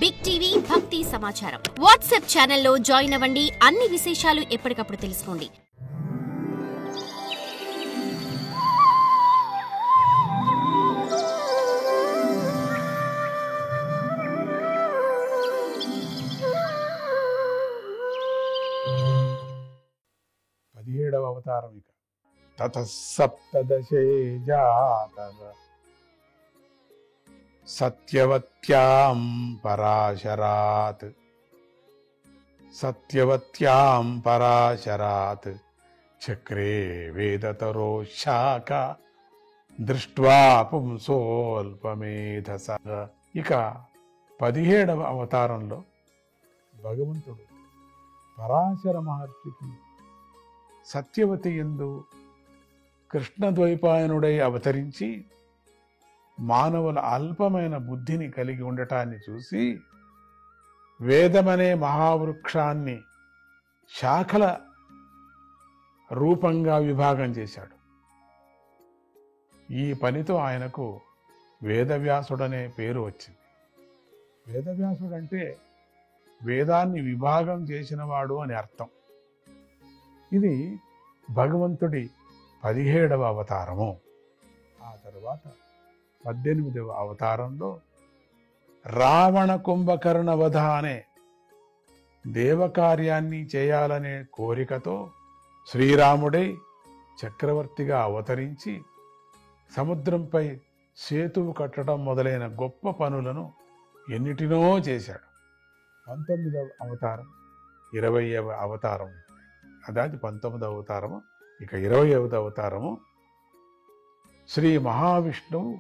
Big TV భక్తి సమాచారం WhatsApp ఛానల్లో జాయిన్ అవ్వండి. అన్ని విశేషాలు ఎప్పటికప్పుడు తెలుసుకోండి. పదిహేడవ అవతారం ఇక తతసప్తదశే జాతః సత్యవత్యాం పరాశరాత్ చక్రే వేదతరో శాఖ దృష్ట్వా పుంసోల్పమేధసః. ఇక 17వ అవతారంలో భగవంతుడు పరాశర మహర్షికి సత్యవతి యందు కృష్ణద్వైపాయనుడై అవతరించి మానవుల అల్పమైన బుద్ధిని కలిగి ఉండటాన్ని చూసి వేదమనే మహావృక్షాన్ని శాఖల రూపంగా విభాగం చేశాడు. ఈ పనితో ఆయనకు వేదవ్యాసుడనే పేరు వచ్చింది. వేదవ్యాసుడంటే వేదాన్ని విభాగం చేసినవాడు అని అర్థం. ఇది భగవంతుడి 17వ అవతారము. ఆ తరువాత 18వ అవతారంలో రావణ కుంభకర్ణ వధ అనే దేవకార్యాన్ని చేయాలనే కోరికతో శ్రీరాముడై చక్రవర్తిగా అవతరించి సముద్రంపై సేతువు కట్టడం మొదలైన గొప్ప పనులను ఎన్నిటినో చేశాడు. 19వ అవతారం 20వ అవతారం, అదాది 19వ అవతారము. ఇక 20వ అవతారము శ్రీ మహావిష్ణువు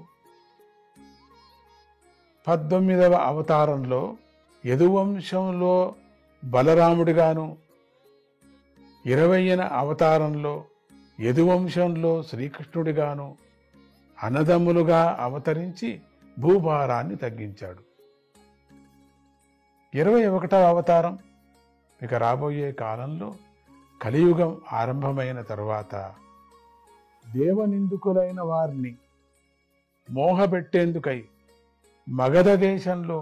19వ అవతారంలో యదువంశంలో బలరాముడిగాను, 20వ అవతారంలో యదువంశంలో శ్రీకృష్ణుడిగాను అన్నదమ్ములుగా అవతరించి భూభారాన్ని తగ్గించాడు. 21వ అవతారం ఇక రాబోయే కాలంలో కలియుగం ఆరంభమైన తరువాత దేవనిందుకులైన వారిని మోహపెట్టేందుకై మగధ దేశంలో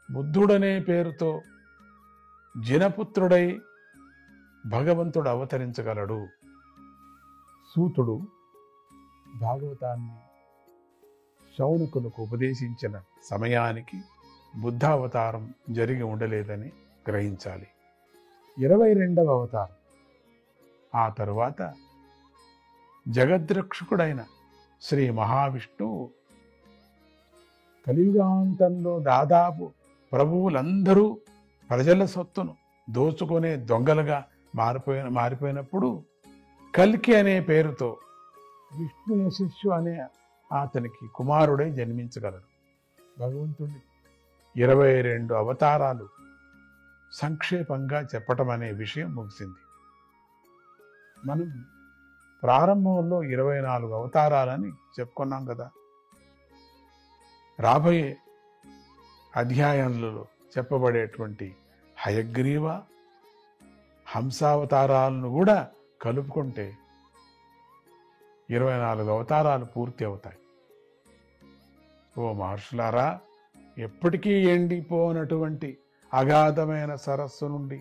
బుద్ధుడనే పేరుతో జినపుత్రుడై భగవంతుడు అవతరించగలడు. సూతుడు భాగవతాన్ని శౌనకులకు ఉపదేశించిన సమయానికి బుద్ధావతారం జరిగి ఉండలేదని గ్రహించాలి. 22వ అవతారం ఆ తరువాత జగద్రక్షకుడైన శ్రీ మహావిష్ణువు కలియుగాంతంలో దాదాపు ప్రభువులందరూ ప్రజల సొత్తును దోచుకునే దొంగలుగా మారిపోయినప్పుడు కల్కి అనే పేరుతో విష్ణు యశస్సు అనే అతనికి కుమారుడై జన్మించగలడు. భగవంతుడి 22 అవతారాలు సంక్షేపంగా చెప్పటం అనే విషయం ముగిసింది. మనం ప్రారంభంలో 24 అవతారాలని చెప్పుకున్నాం కదా. రాబోయే అధ్యాయంలో చెప్పబడేటువంటి హయగ్రీవ హంసావతారాలను కూడా కలుపుకుంటే 24 అవతారాలు పూర్తి అవుతాయి. ఓ మహర్షులారా, ఎప్పటికీ ఎండిపోనటువంటి అగాధమైన సరస్సు నుండి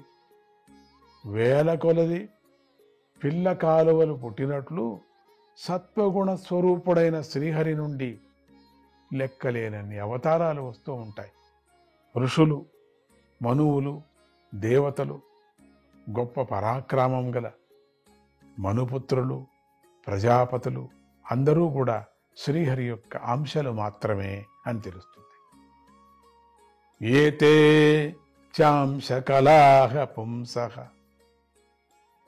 వేల కొలది పిల్ల కాలువలు పుట్టినట్లు సత్వగుణ స్వరూపుడైన శ్రీహరి నుండి లెక్కలేనన్ని అవతారాలు వస్తూ ఉంటాయి. ఋషులు, మనువులు, దేవతలు, గొప్ప పరాక్రమం గల మనుపుత్రులు, ప్రజాపతులు అందరూ కూడా శ్రీహరి యొక్క అంశాలు మాత్రమే అని తెలుస్తుంది. ఏతే చాంశకలాహ పుంసః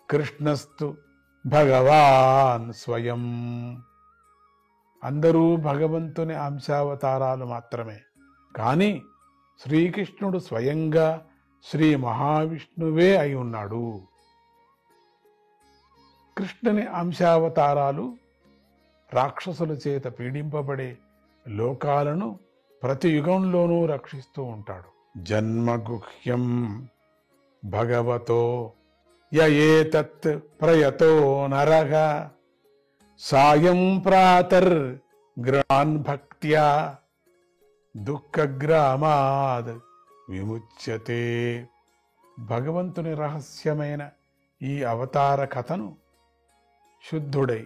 కృష్ణస్తు భగవాన్ స్వయం. అందరూ భగవంతుని అంశావతారాలు మాత్రమే. కానీ శ్రీకృష్ణుడు స్వయంగా శ్రీ మహావిష్ణువే అయి ఉన్నాడు. కృష్ణుని అంశావతారాలు రాక్షసుల చేత పీడింపబడే లోకాలను ప్రతి యుగంలోనూ రక్షిస్తూ ఉంటాడు. జన్మగుహ్యం భగవతో యయేతత్ ప్రయతో నరః సాయం ప్రాతర్ గ్రాన్ భక్త్యా దుఃఖగ్రామాద్ విముచ్యతే. భగవంతుని రహస్యమైన ఈ అవతార కథను శుద్ధుడై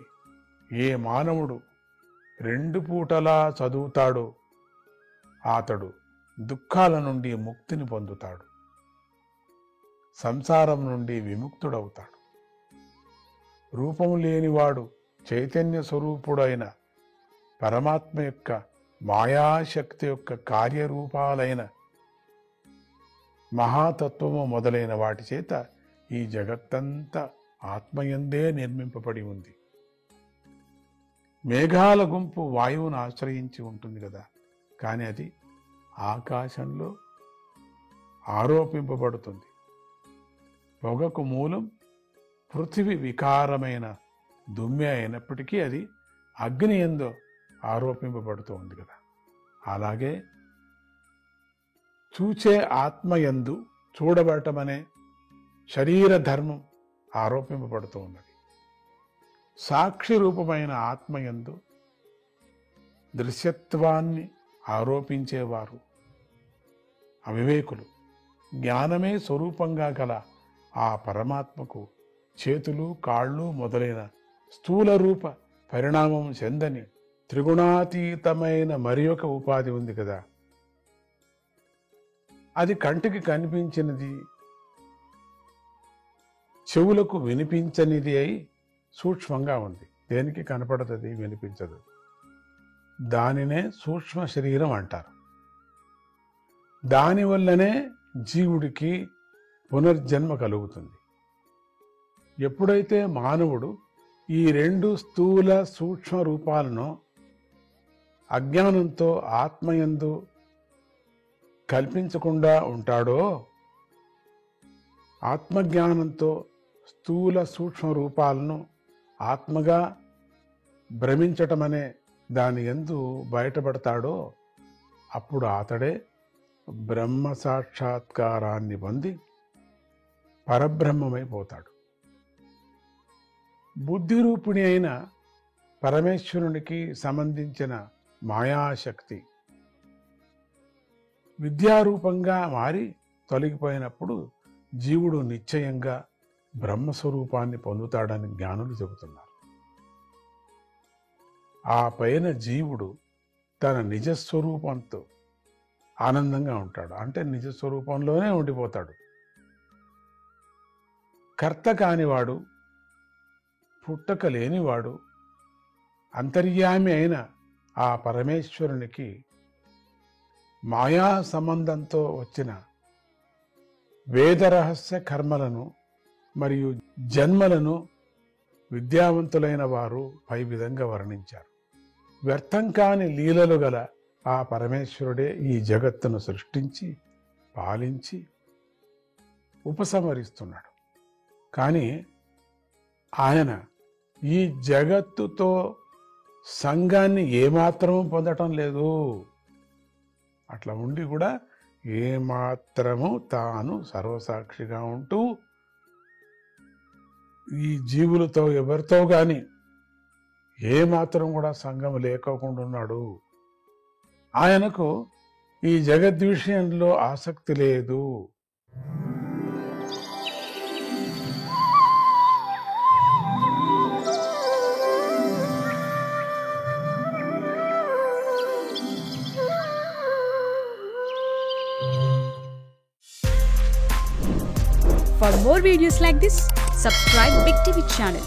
ఏ మానవుడు 2 పూటలా చదువుతాడో అతడు దుఃఖాల నుండి ముక్తిని పొందుతాడు, సంసారం నుండి విముక్తుడవుతాడు. రూపము లేనివాడు చైతన్య స్వరూపుడైన పరమాత్మ యొక్క మాయాశక్తి యొక్క కార్యరూపాలైన మహాతత్వము మొదలైన వాటి చేత ఈ జగత్తంతా ఆత్మయందే నిర్మింపబడి ఉంది. మేఘాల గుంపు వాయువును ఆశ్రయించి ఉంటుంది కదా, కానీ అది ఆకాశంలో ఆరోపింపబడుతుంది. పొగకు మూలం పృథివీ వికారమైన దుమ్మె అయినప్పటికీ అది అగ్ని యందు ఆరోపింపబడుతూ ఉంది కదా. అలాగే చూచే ఆత్మయందు చూడబడటం అనే శరీర ధర్మం ఆరోపింపబడుతూ ఉన్నది. సాక్షి రూపమైన ఆత్మయందు దృశ్యత్వాన్ని ఆరోపించేవారు అవివేకులు. జ్ఞానమే స్వరూపంగా గల ఆ పరమాత్మకు చేతులు, కాళ్ళు మొదలైన స్థూల రూప పరిణామం చెందని త్రిగుణాతీతమైన మరి ఒక ఉపాధి ఉంది కదా. అది కంటికి కనిపించినది, చెవులకు వినిపించనిది అయి సూక్ష్మంగా ఉంది. దేనికి కనపడుతుంది, వినిపించదు. దానినే సూక్ష్మ శరీరం అంటారు. దానివల్లనే జీవుడికి పునర్జన్మ కలుగుతుంది. ఎప్పుడైతే మానవుడు ఈ 2 స్థూల సూక్ష్మ రూపాలను అజ్ఞానంతో ఆత్మయందు కల్పించకుండా ఉంటాడో, ఆత్మజ్ఞానంతో స్థూల సూక్ష్మ రూపాలను ఆత్మగా భ్రమించటమనే దాని యందు బయటపడతాడో, అప్పుడు అతడే బ్రహ్మ సాక్షాత్కారాన్ని పొంది పరబ్రహ్మమైపోతాడు. బుద్ధిరూపిణి అయిన పరమేశ్వరునికి సంబంధించిన మాయాశక్తి విద్యారూపంగా మారి తొలగిపోయినప్పుడు జీవుడు నిశ్చయంగా బ్రహ్మస్వరూపాన్ని పొందుతాడని జ్ఞానులు చెబుతున్నారు. ఆ పైన జీవుడు తన నిజస్వరూపంతో ఆనందంగా ఉంటాడు. అంటే నిజస్వరూపంలోనే ఉండిపోతాడు. కర్త కానివాడు, పుట్టక లేనివాడు, అంతర్యామి అయిన ఆ పరమేశ్వరునికి మాయా సంబంధంతో వచ్చిన వేదరహస్య కర్మలను మరియు జన్మలను విద్యావంతులైన వారు పై విధంగా వర్ణించారు. వ్యర్థం కాని లీలలు గల ఆ పరమేశ్వరుడే ఈ జగత్తును సృష్టించి పాలించి ఉపసంహరిస్తున్నాడు. కానీ ఆయన ఈ జగత్తుతో సంఘాన్ని ఏమాత్రము పొందటం లేదు. అట్లా ఉండి కూడా ఏమాత్రము తాను సర్వసాక్షిగా ఉంటూ ఈ జీవులతో ఎవరితో గాని ఏమాత్రం కూడా సంఘం లేకోకుండా ఉన్నాడు. ఆయనకు ఈ జగద్విషయంలో ఆసక్తి లేదు. For more videos like this, subscribe Big TV channel.